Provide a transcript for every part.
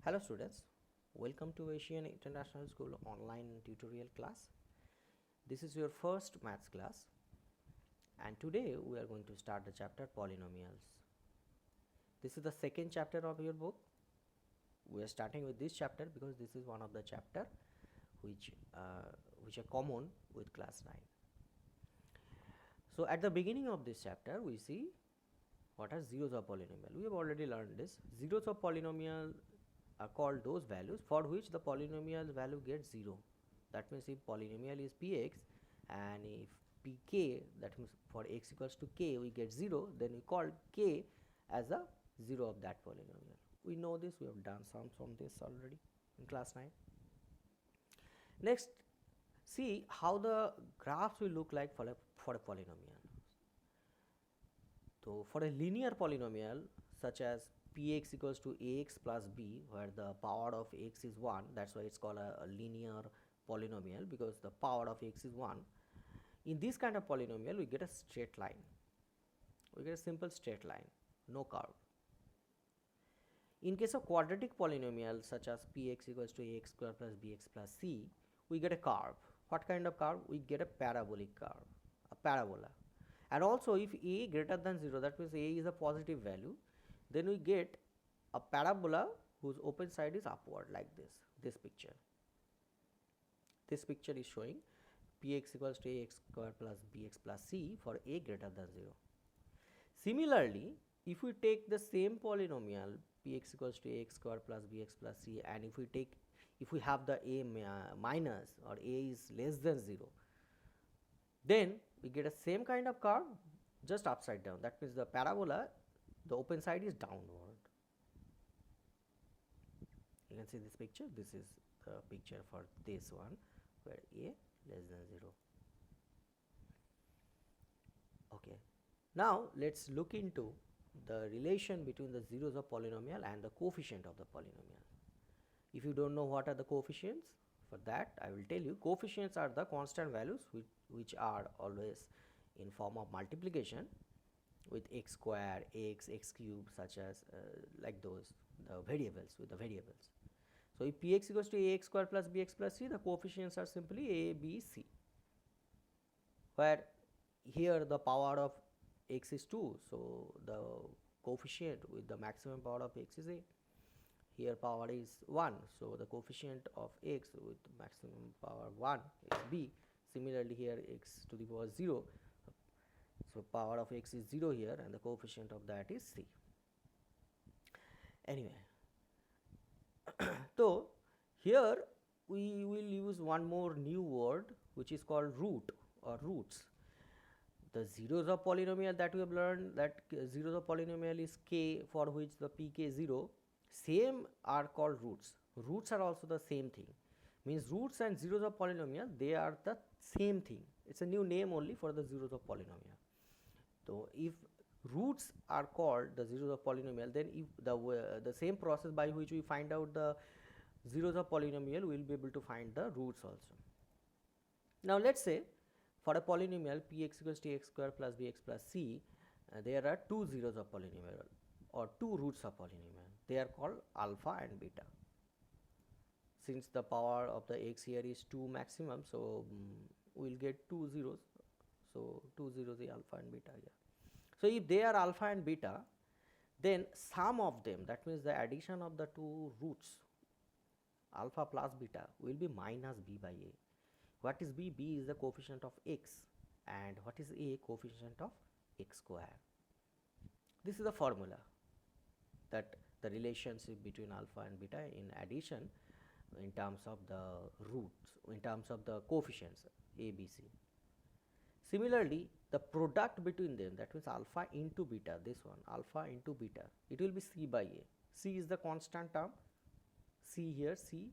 Hello students, welcome to Asian International School online tutorial class. This is your first maths class and today we are going to start the chapter polynomials. This is the second chapter of your book. We are starting with this chapter because this is one of the chapter which are common with class 9. So at the beginning of this chapter we see what are zeros of polynomial. We have already learned this. Zeros of polynomial are called those values for which the polynomial value gets 0. That means if polynomial is px and if pk, that means for x equals to k we get 0, then we call k as a 0 of that polynomial. We know this, we have done some from this already in class 9. Next, see how the graphs will look like for a polynomial. So for a linear polynomial such as px equals to ax plus b, where the power of x is 1, that's why it's called a linear polynomial, because the power of x is 1. In this kind of polynomial we get a straight line, we get a simple straight line, no curve. In case of quadratic polynomial such as px equals to ax square plus bx plus c, we get a curve. What kind of curve? We get a parabolic curve, a parabola. And also if a greater than 0, that means a is a positive value, then we get a parabola whose open side is upward, like this picture. This picture is showing px equals to ax square plus bx plus c for a greater than 0. Similarly, if we take the same polynomial px equals to ax square plus bx plus c, and if we have the a minus or a is less than 0, then we get a same kind of curve, just upside down. That means the parabola, the open side is downward. You can see this picture. This is the picture for this one where a less than 0. Okay. Now let's look into the relation between the zeros of polynomial and the coefficient of the polynomial. If you don't know what are the coefficients, for that I will tell you. Coefficients are the constant values which are always in form of multiplication with x square, x cube, such as like those, the variables, with the variables. So if px equals to ax square plus bx plus c, the coefficients are simply a, b, c, where here the power of x is 2, so the coefficient with the maximum power of x is a. Here power is 1, so the coefficient of x with maximum power 1 is b. Similarly here x to the power 0, so power of x is 0 here and the coefficient of that is c. Anyway, so here we will use one more new word which is called root or roots. The zeros of polynomial that we have learned, that zeros of polynomial is k, for which the pk 0, same are called roots. Roots are also the same thing, means roots and zeros of polynomial, they are the same thing. It's a new name only for the zeros of polynomial. So if roots are called the zeros of polynomial, then if the same process by which we find out the zeros of polynomial, we will be able to find the roots also. Now let's say for a polynomial px equals to x square plus bx plus c, there are two zeros of polynomial or two roots of polynomial. They are called alpha and beta. Since the power of the x here is 2 maximum, so we will get two zeros. So 2 zeros is alpha and beta here. So if they are alpha and beta, then sum of them, that means the addition of the two roots alpha plus beta, will be minus b by a. What is b? B is the coefficient of x, and what is a? Coefficient of x square. This is the formula, that the relationship between alpha and beta in addition in terms of the roots, in terms of the coefficients a, b, c. Similarly, the product between them, that means alpha into beta, this one alpha into beta, it will be c by a. C is the constant term, c here, c,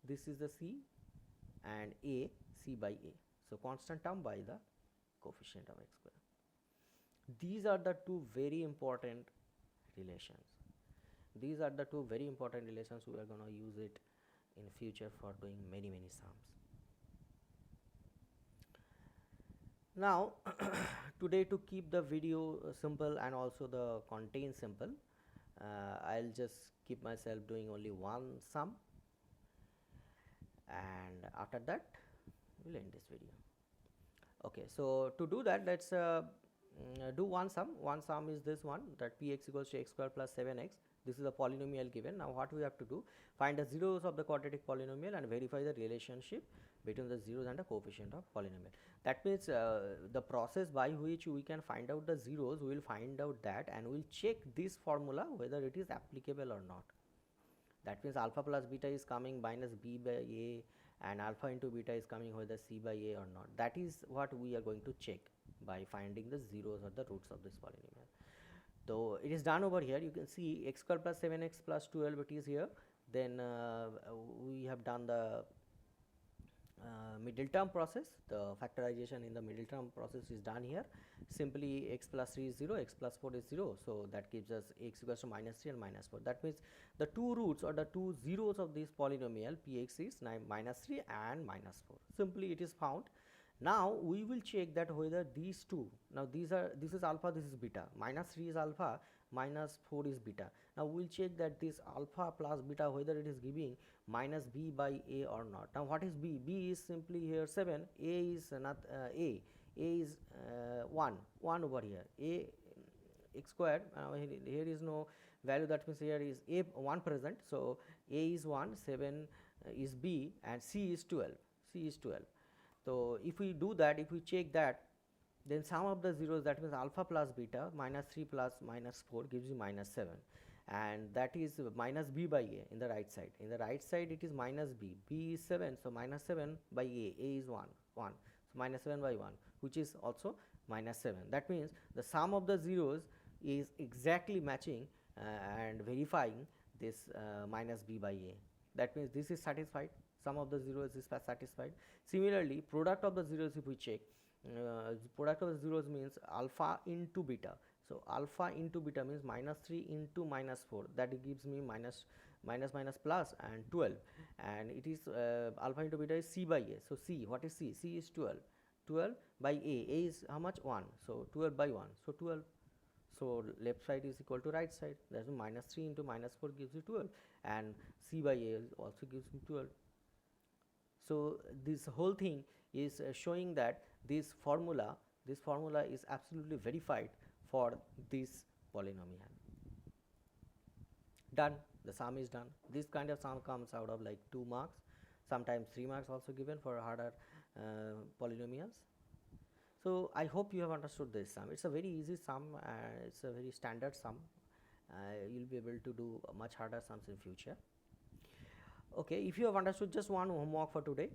this is the c, and a, c by a. So constant term by the coefficient of x square. These are the two very important relations. These are the two very important relations. We are going to use it in future for doing many sums. Now today, to keep the video simple and also the content simple, I'll just keep myself doing only one sum, and after that we'll end this video. Okay, so to do that, let's do one sum. One sum is this one, that px equals to x square plus 7x. This is a polynomial given. Now what we have to do, find the zeros of the quadratic polynomial and verify the relationship between the zeros and the coefficient of polynomial. That means the process by which we can find out the zeros, we will find out that and we will check this formula whether it is applicable or not. That means alpha plus beta is coming minus b by a, and alpha into beta is coming whether c by a or not. That is what we are going to check by finding the zeros or the roots of this polynomial. So it is done over here. You can see x square plus 7x plus 12, it is here. Then we have done the middle term process. The factorization in the middle term process is done here. Simply x plus 3 is 0, x plus 4 is 0. So that gives us x equals to minus 3 and minus 4. That means the two roots or the two zeros of this polynomial px is minus 3 and minus 4. Simply it is found. Now we will check that whether these two, now this is alpha, this is beta, minus 3 is alpha, minus 4 is beta. Now we will check that this alpha plus beta whether it is giving minus b by a or not. Now what is b? B is simply here 7, a is not a is 1 over here, a x square, here is no value, that means here is a 1 present. So a is 1, 7 is b, and c is 12, c is 12. So if we do that, if we check that, then sum of the zeros, that means alpha plus beta, minus 3 plus minus 4 gives you minus 7, and that is minus b by a in the right side. In the right side it is minus b, b is 7, so minus 7 by a is 1, so minus 7 by 1, which is also minus 7. That means the sum of the zeros is exactly matching and verifying this minus b by a. That means this is satisfied, sum of the zeros is satisfied. Similarly, product of the zeros, if we check, product of the zeros means alpha into beta. So alpha into beta means minus 3 into minus 4, that gives me minus plus and 12, and it is alpha into beta is c by a. So c, what is c? C is 12, 12 by a is how much? 1, so 12 by 1, so 12. So left side is equal to right side, that is minus 3 into minus 4 gives you 12, and c by a also gives me 12. So this whole thing is showing that this formula is absolutely verified for this polynomial. Done, the sum is done. This kind of sum comes out of like 2 marks, sometimes 3 marks also given for harder polynomials. So I hope you have understood this sum. It's a very easy sum, it's a very standard sum. You'll be able to do much harder sums in future. Okay, if you have understood, just one homework for today.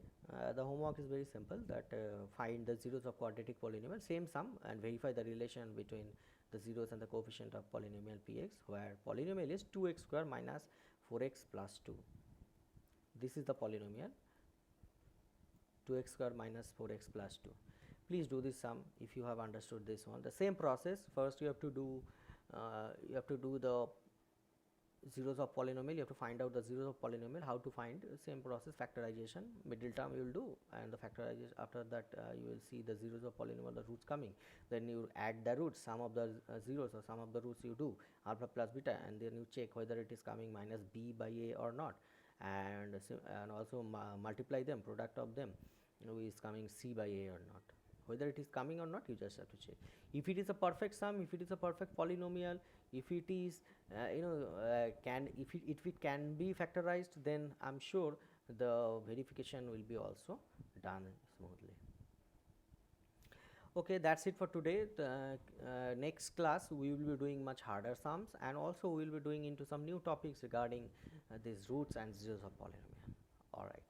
The homework is very simple, that find the zeros of quadratic polynomial, same sum, and verify the relation between the zeros and the coefficient of polynomial px, where polynomial is 2x square minus 4x plus 2. This is the polynomial 2x square minus 4x plus 2. Please do this sum if you have understood this one. The same process, first you have to do the zeros of polynomial, you have to find out the zeros of polynomial. How to find? Same process, factorization, middle term you will do, and the factorization, after that you will see the zeros of polynomial, the roots coming, then you add the roots, sum of the zeros or sum of the roots you do, alpha plus beta, and then you check whether it is coming minus b by a or not, and also multiply them, product of them, is coming c by a or not. Whether it is coming or not, you just have to check. If it is a perfect sum, if it is a perfect polynomial, if it is if it can be factorized, then I'm sure the verification will be also done smoothly. Okay, that's it for today. Next class we will be doing much harder sums, and also we will be doing into some new topics regarding these roots and zeros of polynomial. All right.